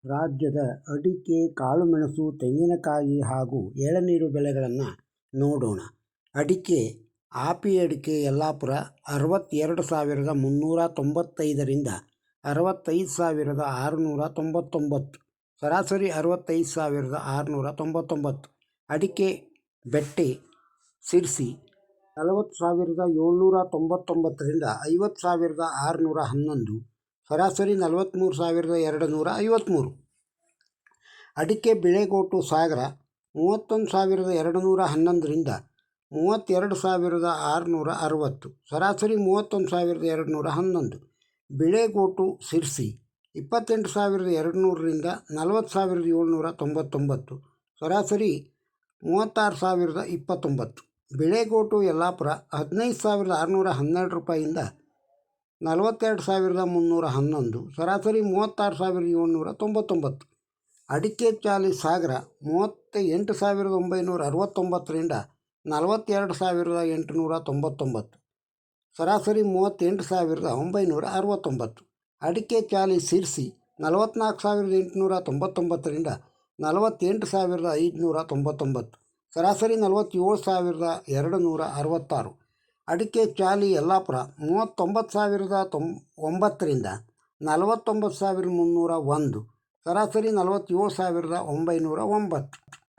ರಾಜ್ಯದ ಅಡಿಕೆ, ಕಾಳುಮೆಣಸು, ತೆಂಗಿನಕಾಯಿ ಹಾಗೂ ಎಳನೀರು ಬೆಳೆಗಳನ್ನು ನೋಡೋಣ. ಅಡಿಕೆ ಆಪಿ ಅಡಿಕೆ ಯಲ್ಲಾಪುರ 62,395ರಿಂದ 65,699, ಸರಾಸರಿ 65,699. ಅಡಿಕೆ ಬೆಟ್ಟೆ ಸಿರ್ಸಿ 40,799ರಿಂದ 50,611, ಸರಾಸರಿ 43,253. ಅಡಿಕೆ ಬಿಳೆಗೋಟು ಸಾಗರ 31,211ರಿಂದ 32,660, ಸರಾಸರಿ 31,211. ಬಿಳೆಗೋಟು ಸಿರ್ಸಿ 28,200ರಿಂದ 40,799, ಸರಾಸರಿ 36,029. ಬಿಳೆಗೋಟು ಯಲ್ಲಾಪುರ 15,612 ರೂಪಾಯಿಯಿಂದ 42,311, ಸರಾಸರಿ 36,799. ಅಡಿಕೆ ಚಾಲಿ ಸಾಗರ 38,969ರಿಂದ 42,899, ಸರಾಸರಿ 38,969. ಅಡಿಕೆ ಚಾಲಿ ಸಿರ್ಸಿ 44,899ರಿಂದ 48,599, ಸರಾಸರಿ 47,266. ಅಡಿಕೆ ಚಾಲಿ ಯಲ್ಲಾಪುರ 39,009ರಿಂದ 49,301, ಸರಾಸರಿ 47,909.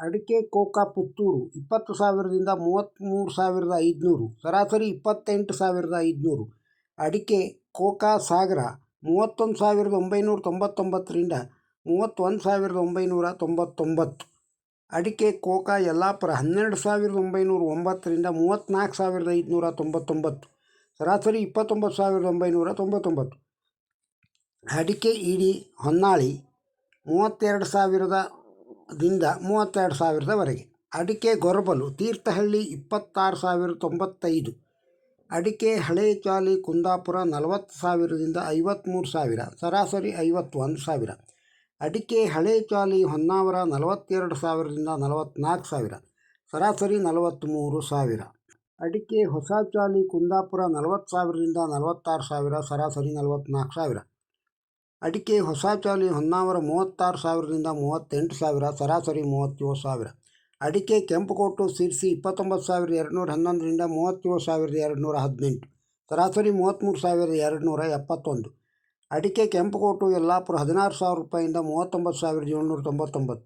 ಅಡಿಕೆ ಕೋಕಾ ಪುತ್ತೂರು 20,000ರಿಂದ 33,500, ಸರಾಸರಿ 28,500. ಅಡಿಕೆ ಕೋಕಾ ಸಾಗರ 31,999ರಿಂದ 31,999. ಅಡಿಕೆ ಕೋಕಾ ಯಲ್ಲಾಪುರ 12,909ರಿಂದ 34,599, ಸರಾಸರಿ 29,999. ಅಡಿಕೆ ಇಡಿ ಹೊನ್ನಾಳಿ 32,000ದಿಂದ 32,000ವರೆಗೆ. ಅಡಿಕೆ ಗೊರಬಲು ತೀರ್ಥಹಳ್ಳಿ 26,095. ಅಡಿಕೆ ಹಳೆ ಚಾಲಿ ಕುಂದಾಪುರ 40,000ದಿಂದ 53,000, ಸರಾಸರಿ 51,000. ಅಡಿಕೆ ಹಳೆ ಚಾಲಿ ಹೊನ್ನಾವರ 42,000ರಿಂದ 44,000, ಸರಾಸರಿ 43,000. ಅಡಿಕೆ ಹೊಸ ಚಾಲಿ ಕುಂದಾಪುರ 40,000ರಿಂದ 46,000, ಸರಾಸರಿ 44,000. ಅಡಿಕೆ ಹೊಸ ಚಾಲಿ ಹೊನ್ನಾವರ 36,000ರಿಂದ 38,000, ಸರಾಸರಿ 37,000. ಅಡಿಕೆ ಕೆಂಪುಕೋಟು ಸಿರ್ಸಿ 29,211ರಿಂದ 37,218, ಸರಾಸರಿ 33,271. ಅಡಿಕೆ ಕೆಂಪುಕೋಟು ಯಲ್ಲಾಪುರ 16,000 ರೂಪಾಯಿಯಿಂದ 39,799,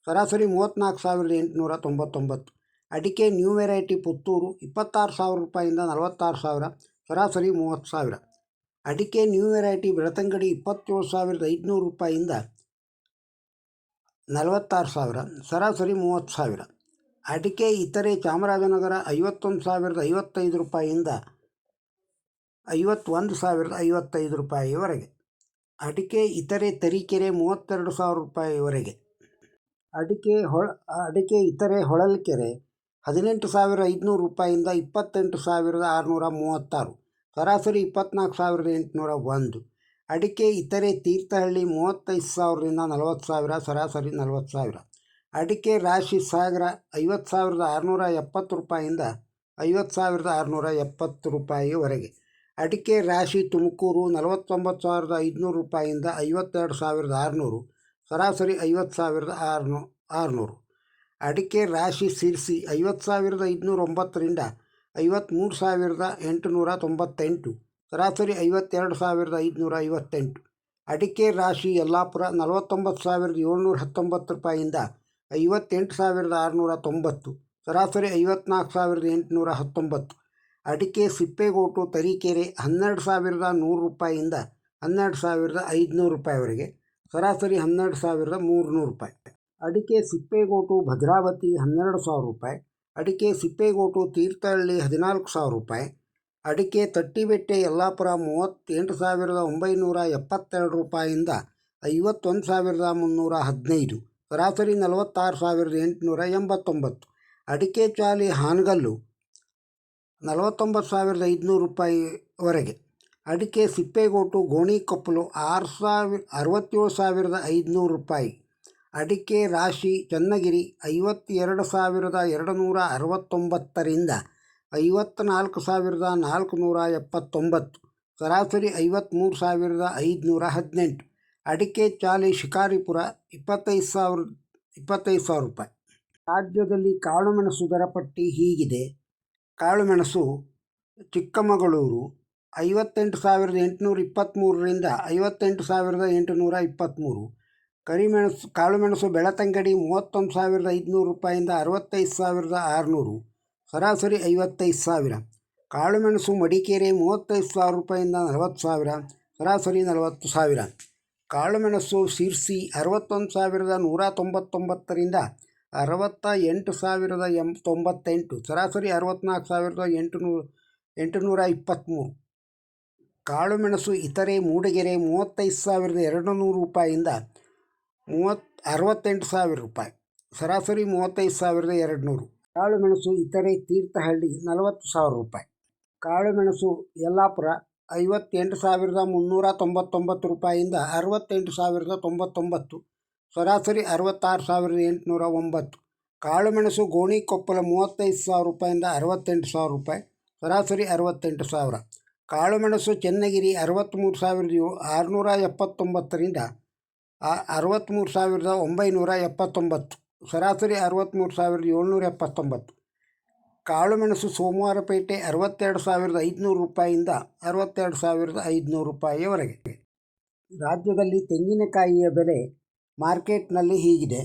ಸರಾಸರಿ 34,899. ಅಡಿಕೆ ನ್ಯೂ ವೆರೈಟಿ ಪುತ್ತೂರು 26,000 ರೂಪಾಯಿಯಿಂದ 46,000, ಸರಾಸರಿ 30,000. ಅಡಿಕೆ ನ್ಯೂ ವೆರೈಟಿ ಬೆಳ್ತಂಗಡಿ 27,500 ರೂಪಾಯಿಯಿಂದ 46,000, ಸರಾಸರಿ 30,000. ಅಡಿಕೆ ಇತರೆ ಚಾಮರಾಜನಗರ 51,055 ರೂಪಾಯಿಯಿಂದ 51,055 ರೂಪಾಯಿವರೆಗೆ. ಅಡಿಕೆ ಇತರೆ ತರೀಕೆರೆ 32,000 ರೂಪಾಯಿವರೆಗೆ. ಅಡಿಕೆ ಇತರೆ ಹೊಳಲ್ಕೆರೆ 18,500 ರೂಪಾಯಿಯಿಂದ 28,636, ಸರಾಸರಿ 24,801. ಅಡಿಕೆ ಇತರೆ ತೀರ್ಥಹಳ್ಳಿ 35,000ರಿಂದ 40,000, ಸರಾಸರಿ 40,000. ಅಡಿಕೆ ರಾಶಿ ಸಾಗರ 50,670 ರೂಪಾಯಿಯಿಂದ 50,670 ರೂಪಾಯಿವರೆಗೆ. ಅಡಿಕೆ ರಾಶಿ ತುಮಕೂರು 49,500 ರೂಪಾಯಿಯಿಂದ 52,600, ಸರಾಸರಿ 50,600. ಅಡಿಕೆ ರಾಶಿ ಸಿರ್ಸಿ 50,509ರಿಂದ 53,898, ಸರಾಸರಿ 52,558. ಅಡಿಕೆ ರಾಶಿ ಯಲ್ಲಾಪುರ 49,719 ರೂಪಾಯಿಯಿಂದ 58,690, ಸರಾಸರಿ 54,819. ಅಡಿಕೆ ಸಿಪ್ಪೆಗೋಟು ತರೀಕೆರೆ 12,100 ರೂಪಾಯಿಯಿಂದ 12,500 ರೂಪಾಯಿವರೆಗೆ, ಸರಾಸರಿ 12,300 ರೂಪಾಯಿ. ಅಡಿಕೆ ಸಿಪ್ಪೆಗೋಟು ಭದ್ರಾವತಿ 12,000 ರೂಪಾಯಿ. ಅಡಿಕೆ ಸಿಪ್ಪೆಗೋಟು ತೀರ್ಥಹಳ್ಳಿ 14,000 ರೂಪಾಯಿ. ಅಡಿಕೆ ತಟ್ಟಿಬೆಟ್ಟೆ ಯಲ್ಲಾಪುರ 38,972 ರೂಪಾಯಿಯಿಂದ 51,315, ಸರಾಸರಿ 46,889. ಅಡಿಕೆ ಚಾಲಿ ಹಾನಗಲ್ಲು 49,500 ರೂಪಾಯಿವರೆಗೆ. ಅಡಿಕೆ ಸಿಪ್ಪೆಗೋಟು ಗೋಣಿಕೊಪ್ಪಲು 67,500 ರೂಪಾಯಿ. ಅಡಿಕೆ ರಾಶಿ ಚನ್ನಗಿರಿ 52,269ರಿಂದ 54,479, ಸರಾಸರಿ 53,518. ಅಡಿಕೆ ಚಾಲಿ ಶಿಕಾರಿಪುರ 25,000 ರೂಪಾಯಿ. ರಾಜ್ಯದಲ್ಲಿ ಕಾಳುಮೆಣಸು ದರ ಪಟ್ಟಿ ಹೀಗಿದೆ. ಕಾಳುಮೆಣಸು ಚಿಕ್ಕಮಗಳೂರು 58,823ರಿಂದ 58,823. ಕಾಳುಮೆಣಸು ಬೆಳತಂಗಡಿ 31,500 ರೂಪಾಯಿಂದ 65,600, ಸರಾಸರಿ 55,000. ಕಾಳುಮೆಣಸು ಮಡಿಕೇರಿ 35,000 ರೂಪಾಯಿಂದ 40,000, ಸರಾಸರಿ 40,000. ಕಾಳುಮೆಣಸು ಶಿರ್ಸಿ 61,199ರಿಂದ 68,098, ಸರಾಸರಿ 64,823. ಕಾಳುಮೆಣಸು ಇತರೆ ಮೂಡಿಗೆರೆ 35,200 ರೂಪಾಯಿಂದ 68,000 ರೂಪಾಯಿ, ಸರಾಸರಿ 35,200. ಕಾಳುಮೆಣಸು ಇತರೆ ತೀರ್ಥಹಳ್ಳಿ 40,000 ರೂಪಾಯಿ. ಕಾಳುಮೆಣಸು ಯಲ್ಲಾಪುರ 58,399 ರೂಪಾಯಿಂದ 68,099, ಸರಾಸರಿ 66,809. ಕಾಳುಮೆಣಸು ಗೋಣಿಕೊಪ್ಪಲ 35,000 ರೂಪಾಯಿಂದ 68,000 ರೂಪಾಯಿ, ಸರಾಸರಿ 68,000. ಕಾಳುಮೆಣಸು ಚನ್ನಗಿರಿ 63,679ರಿಂದ 63,979, ಸರಾಸರಿ 63,779. ಕಾಳುಮೆಣಸು ಸೋಮವಾರಪೇಟೆ 62,500 ರೂಪಾಯಿಂದ 62,500 ರೂಪಾಯಿಯವರೆಗೆ. ರಾಜ್ಯದಲ್ಲಿ ತೆಂಗಿನಕಾಯಿಯ ಬೆಲೆ ಮಾರ್ಕೆಟ್ನಲ್ಲಿ ಹೀಗಿದೆ.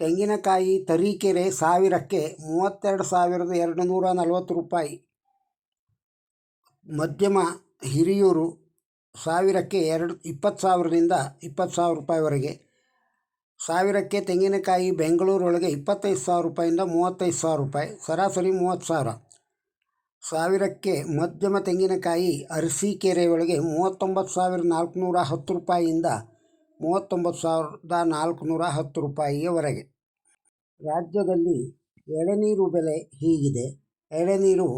ತೆಂಗಿನಕಾಯಿ ತರೀಕೆರೆ 1000ಕ್ಕೆ 32,240 ರೂಪಾಯಿ. ಮಧ್ಯಮ ಹಿರಿಯೂರು 1000ಕ್ಕೆ 20,000ರಿಂದ 20,000 ರೂಪಾಯಿವರೆಗೆ. 1000ಕ್ಕೆ ತೆಂಗಿನಕಾಯಿ ಬೆಂಗಳೂರೊಳಗೆ 25,000 ರೂಪಾಯಿಂದ 35,000 ರೂಪಾಯಿ, ಸರಾಸರಿ 30,000. 1000ಕ್ಕೆ ಮಧ್ಯಮ ತೆಂಗಿನಕಾಯಿ ಅರಸೀಕೆರೆ ಒಳಗೆ 39,410 ರೂಪಾಯಿಯಿಂದ 39,410 ರೂಪಾಯಿಯವರೆಗೆ. ರಾಜ್ಯದಲ್ಲಿ ಎಳೆನೀರು ಬೆಲೆ ಹೀಗಿದೆ. ಎಳೆನೀರು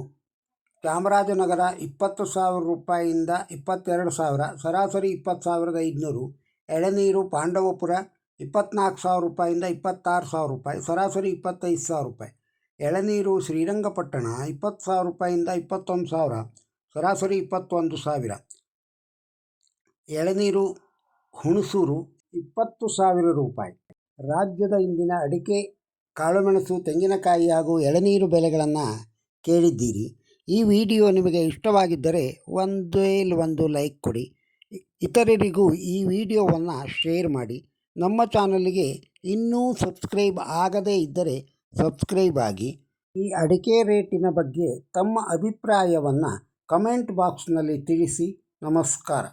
ಚಾಮರಾಜನಗರ 20,000 ರೂಪಾಯಿಯಿಂದ 22,000, ಸರಾಸರಿ 20,500. ಎಳೆನೀರು ಪಾಂಡವಪುರ 24,000 ರೂಪಾಯಿಂದ 26,000 ರೂಪಾಯಿ, ಸರಾಸರಿ 25,000 ರೂಪಾಯಿ. ಎಳೆನೀರು ಶ್ರೀರಂಗಪಟ್ಟಣ 20,000 ರೂಪಾಯಿಂದ 21,000, ಸರಾಸರಿ 21,000. ಎಳೆನೀರು ಹುಣಸೂರು 20,000 ರೂಪಾಯಿ. ರಾಜ್ಯದ ಇಂದಿನ ಅಡಿಕೆ, ಕಾಳುಮೆಣಸು, ತೆಂಗಿನಕಾಯಿ ಹಾಗೂ ಎಳೆನೀರು ಬೆಲೆಗಳನ್ನು ಕೇಳಿದ್ದೀರಿ. ಈ ವಿಡಿಯೋ ನಿಮಗೆ ಇಷ್ಟವಾಗಿದ್ದರೆ ಒಂದು ಲೈಕ್ ಕೊಡಿ. ಇತರರಿಗೂ ಈ ವಿಡಿಯೋವನ್ನು ಶೇರ್ ಮಾಡಿ. ನಮ್ಮ ಚಾನಲ್ಗೆ ಇನ್ನೂ ಸಬ್ಸ್ಕ್ರೈಬ್ ಆಗದೇ ಇದ್ದರೆ ಸಬ್ಸ್ಕ್ರೈಬ್ ಆಗಿ. ಈ ಅಡಿಕೆ ರೇಟಿನ ಬಗ್ಗೆ ತಮ್ಮ ಅಭಿಪ್ರಾಯವನ್ನು ಕಮೆಂಟ್ ಬಾಕ್ಸ್ನಲ್ಲಿ ತಿಳಿಸಿ. ನಮಸ್ಕಾರ.